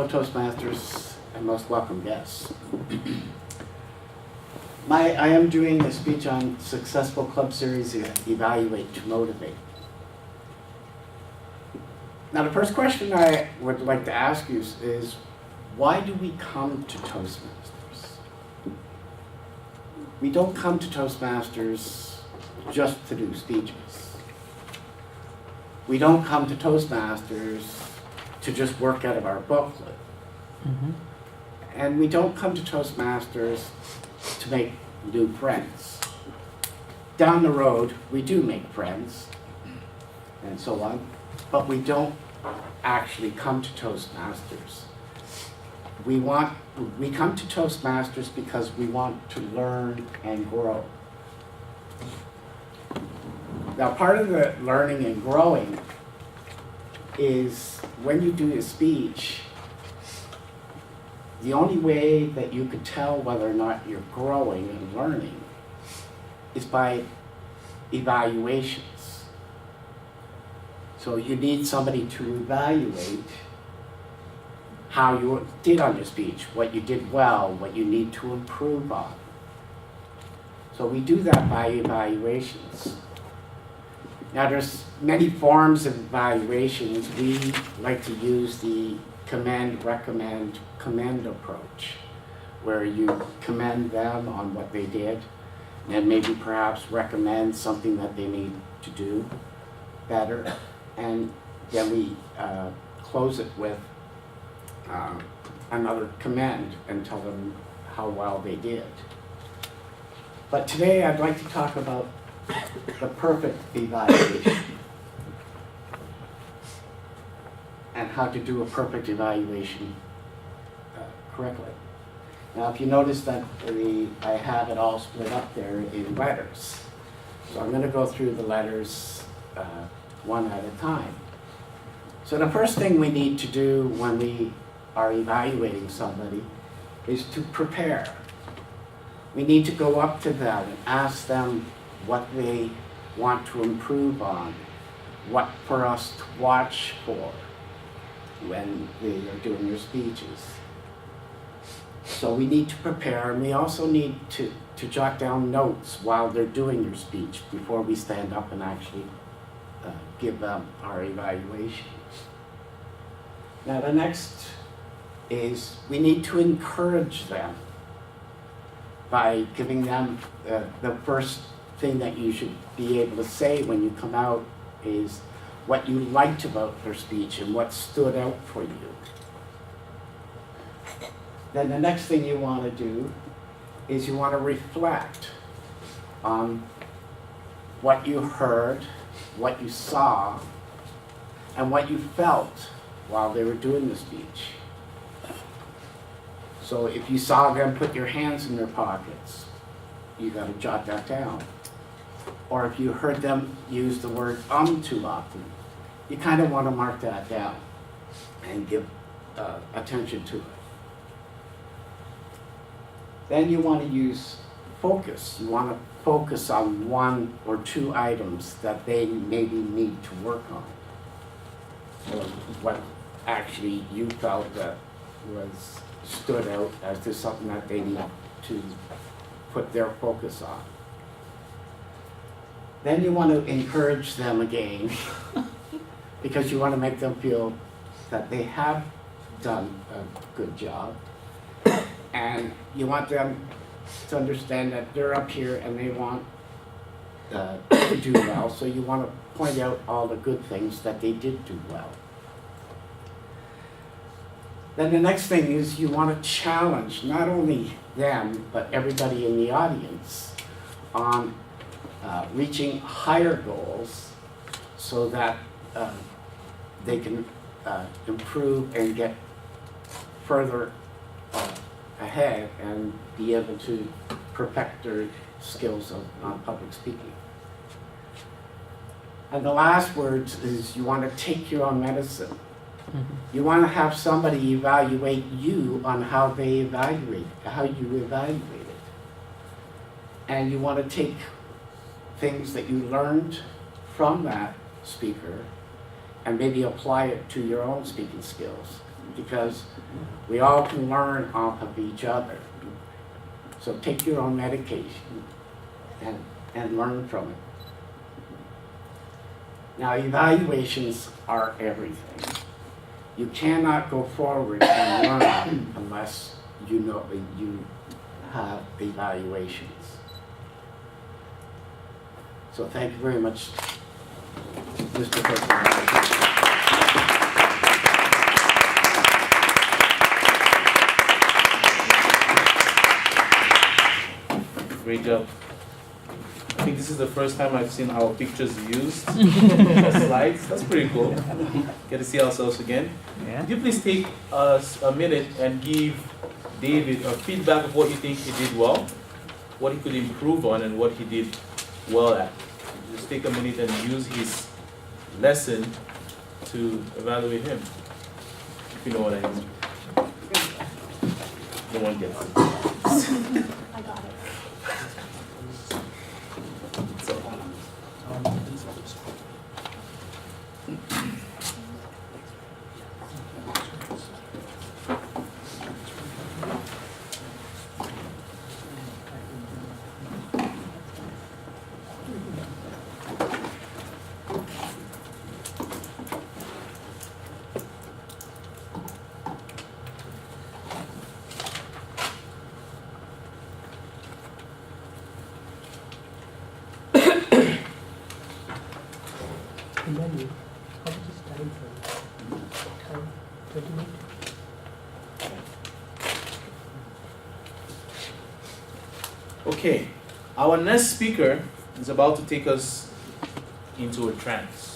fellow Toastmasters and most welcome guests. I am doing a speech on successful club series Evaluate to Motivate. Now the first question I would like to ask you is, why do we come to Toastmasters? We don't come to Toastmasters just to do speeches. We don't come to Toastmasters to just work out of our booklet. Mm-hmm. And we don't come to Toastmasters to make new friends. Down the road, we do make friends and so on, but we don't actually come to Toastmasters. We come to Toastmasters because we want to learn and grow. Now, part of the learning and growing is when you do a speech, the only way that you could tell whether or not you're growing and learning is by evaluations. So you need somebody to evaluate how you did on your speech, what you did well, what you need to improve on. So we do that by evaluations. Now there's many forms of evaluations. We like to use the commend, recommend, commend approach, where you commend them on what they did, and maybe perhaps recommend something that they need to do better, and then we close it with another commend and tell them how well they did. But today I'd like to talk about the perfect evaluation and how to do a perfect evaluation correctly. Now, if you notice that I have it all split up there in letters. So I'm going to go through the letters one at a time. So the first thing we need to do when we are evaluating somebody is to prepare. We need to go up to them and ask them what they want to improve on, what for us to watch for when they are doing their speeches. So we need to prepare, and we also need to jot down notes while they're doing their speech before we stand up and actually give them our evaluations. Now the next is we need to encourage them by giving them the first thing that you should be able to say when you come out is what you liked about their speech and what stood out for you. Then the next thing you want to do is you want to reflect on what you heard, what you saw, and what you felt while they were doing the speech. So if you saw them put your hands in their pockets, you got to jot that down. Or if you heard them use the word too often, you kind of want to mark that down and give attention to it. Then you want to use focus. You want to focus on one or two items that they maybe need to work on. Or what actually you felt that stood out as to something that they need to put their focus on. Then you want to encourage them again because you want to make them feel that they have done a good job. And you want them to understand that they're up here and they want to do well. So you want to point out all the good things that they did do well. Then the next thing is you want to challenge not only them, but everybody in the audience on reaching higher goals so that they can improve and get further ahead and be able to perfect their skills on public speaking. And the last words is you want to take your own medicine. Mm-hmm. You want to have somebody evaluate you on how you evaluate it. And you want to take things that you learned from that speaker and maybe apply it to your own speaking skills. because we all can learn off of each other. So take your own medication and learn from it. Now, evaluations are everything. You cannot go forward and learn unless you know you have evaluations. So thank you very much, Mr. President. Great job. I think this is the first time I've seen our pictures used as slides. That's pretty cool. Get to see ourselves again. Yeah. Could you please take us a minute and give David a feedback of what you think he did well, what he could improve on, and what he did well at? Just take a minute and use his lesson to evaluate him, if you know what I mean. No one gets it. I got it. So, Emmanuel, how much is time for time? 20 minutes? okay, our next speaker is about to take us into a trance.